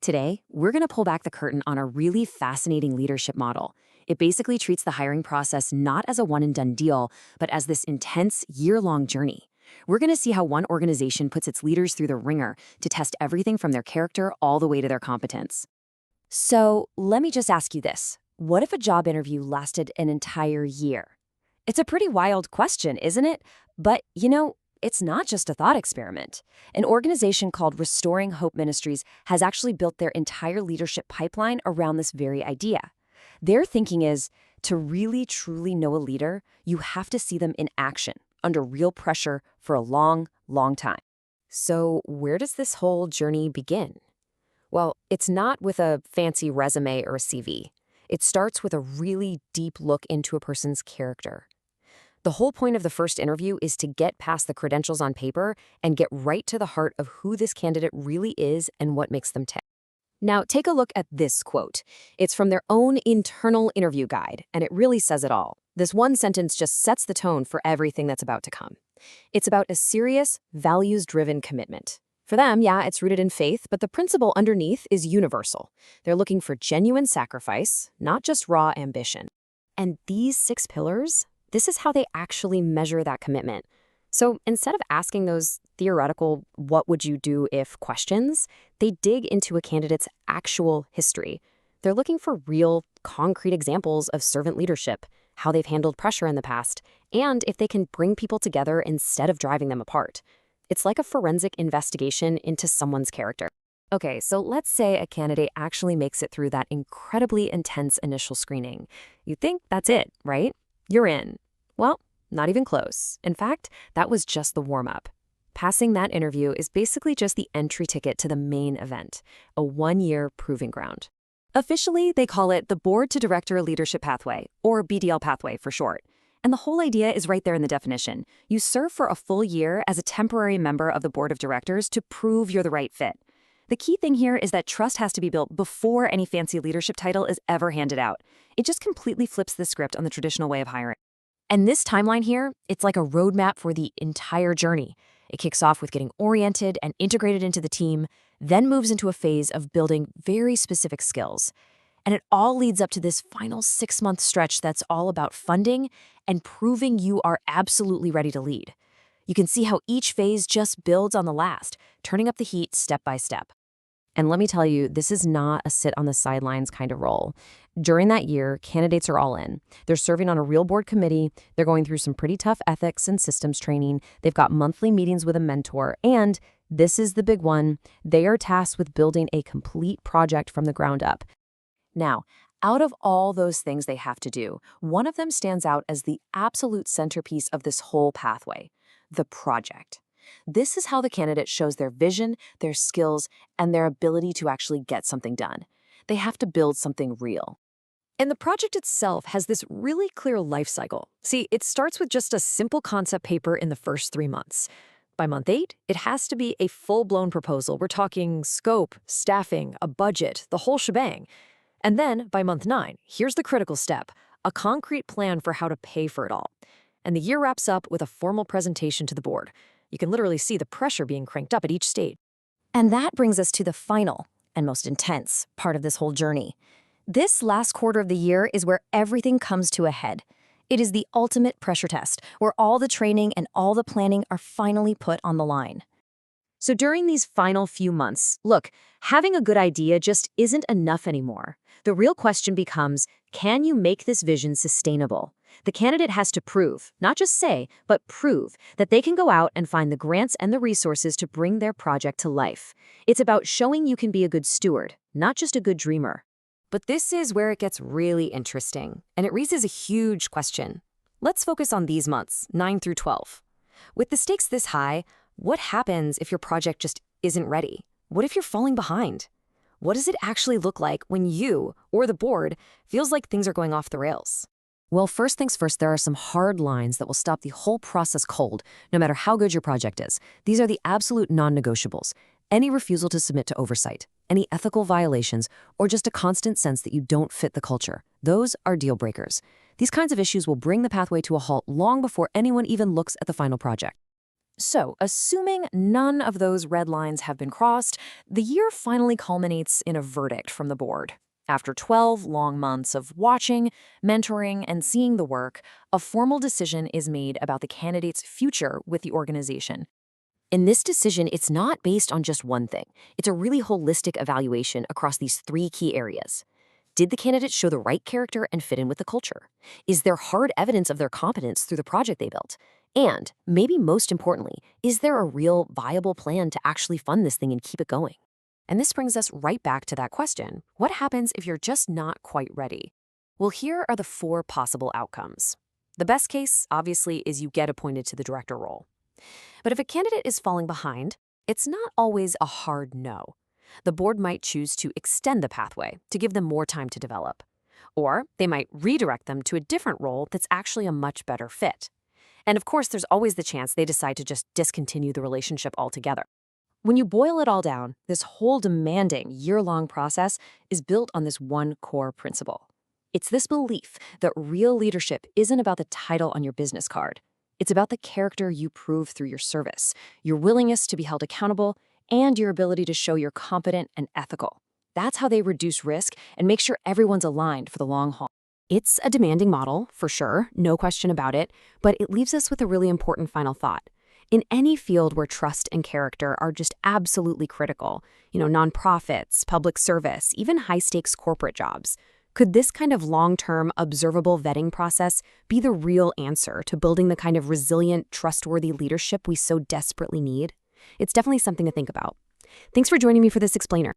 Today, we're going to pull back the curtain on a really fascinating leadership model. It basically treats the hiring process not as a one and done deal, but as this intense, year-long journey. We're going to see how one organization puts its leaders through the ringer to test everything from their character all the way to their competence. So, let me just ask you this. What if a job interview lasted an entire year? It's a pretty wild question, isn't it? But, it's not just a thought experiment. An organization called Restoring Hope Ministries has actually built their entire leadership pipeline around this very idea. Their thinking is, to really truly know a leader, you have to see them in action, under real pressure for a long, long time. So where does this whole journey begin? Well, it's not with a fancy resume or a CV. It starts with a really deep look into a person's character. The whole point of the first interview is to get past the credentials on paper and get right to the heart of who this candidate really is and what makes them tick. Now, take a look at this quote. It's from their own internal interview guide, and it really says it all. This one sentence just sets the tone for everything that's about to come. It's about a serious, values-driven commitment. For them, yeah, it's rooted in faith, but the principle underneath is universal. They're looking for genuine sacrifice, not just raw ambition. And these 6 pillars, this is how they actually measure that commitment. So instead of asking those theoretical what would you do if questions, they dig into a candidate's actual history. They're looking for real, concrete examples of servant leadership, how they've handled pressure in the past, and if they can bring people together instead of driving them apart. It's like a forensic investigation into someone's character. Okay, so let's say a candidate actually makes it through that incredibly intense initial screening. You think that's it, right? You're in. Well, not even close. In fact, that was just the warm-up. Passing that interview is basically just the entry ticket to the main event, a 1-year proving ground. Officially, they call it the Board to Director Leadership Pathway, or BDL pathway for short. And the whole idea is right there in the definition. You serve for a full year as a temporary member of the Board of Directors to prove you're the right fit. The key thing here is that trust has to be built before any fancy leadership title is ever handed out. It just completely flips the script on the traditional way of hiring. And this timeline here, it's like a roadmap for the entire journey. It kicks off with getting oriented and integrated into the team, then moves into a phase of building very specific skills. And it all leads up to this final 6-month stretch that's all about funding and proving you are absolutely ready to lead. You can see how each phase just builds on the last, turning up the heat step by step. And let me tell you, this is not a sit-on-the-sidelines kind of role. During that year, candidates are all in. They're serving on a real board committee, they're going through some pretty tough ethics and systems training, they've got monthly meetings with a mentor, and this is the big one, they are tasked with building a complete project from the ground up. Now, out of all those things they have to do, one of them stands out as the absolute centerpiece of this whole pathway, the project. This is how the candidate shows their vision, their skills, and their ability to actually get something done. They have to build something real. And the project itself has this really clear life cycle. See, it starts with just a simple concept paper in the first 3 months. By month 8, it has to be a full-blown proposal. We're talking scope, staffing, a budget, the whole shebang. And then, by month 9, here's the critical step, a concrete plan for how to pay for it all. And the year wraps up with a formal presentation to the board. You can literally see the pressure being cranked up at each stage. And that brings us to the final and most intense part of this whole journey. This last quarter of the year is where everything comes to a head. It is the ultimate pressure test, where all the training and all the planning are finally put on the line. So during these final few months, look, having a good idea just isn't enough anymore. The real question becomes, can you make this vision sustainable? The candidate has to prove, not just say, but prove that they can go out and find the grants and the resources to bring their project to life. It's about showing you can be a good steward, not just a good dreamer. But this is where it gets really interesting, and it raises a huge question. Let's focus on these months, 9 through 12. With the stakes this high, what happens if your project just isn't ready? What if you're falling behind? What does it actually look like when you, or the board, feels like things are going off the rails? Well, first things first, there are some hard lines that will stop the whole process cold, no matter how good your project is. These are the absolute non-negotiables. Any refusal to submit to oversight, any ethical violations, or just a constant sense that you don't fit the culture. Those are deal breakers. These kinds of issues will bring the pathway to a halt long before anyone even looks at the final project. So, assuming none of those red lines have been crossed, the year finally culminates in a verdict from the board. After 12 long months of watching, mentoring, and seeing the work, a formal decision is made about the candidate's future with the organization. In this decision, it's not based on just one thing. It's a really holistic evaluation across these three key areas. Did the candidate show the right character and fit in with the culture? Is there hard evidence of their competence through the project they built? And, maybe most importantly, is there a real, viable plan to actually fund this thing and keep it going? And this brings us right back to that question. What happens if you're just not quite ready? Well, here are the four possible outcomes. The best case, obviously, is you get appointed to the director role. But if a candidate is falling behind, it's not always a hard no. The board might choose to extend the pathway to give them more time to develop. Or they might redirect them to a different role that's actually a much better fit. And of course, there's always the chance they decide to just discontinue the relationship altogether. When you boil it all down, this whole demanding, year-long process is built on this one core principle. It's this belief that real leadership isn't about the title on your business card. It's about the character you prove through your service, your willingness to be held accountable, and your ability to show you're competent and ethical. That's how they reduce risk and make sure everyone's aligned for the long haul. It's a demanding model, for sure, no question about it, but it leaves us with a really important final thought. In any field where trust and character are just absolutely critical, nonprofits, public service, even high-stakes corporate jobs, could this kind of long-term, observable vetting process be the real answer to building the kind of resilient, trustworthy leadership we so desperately need? It's definitely something to think about. Thanks for joining me for this explainer.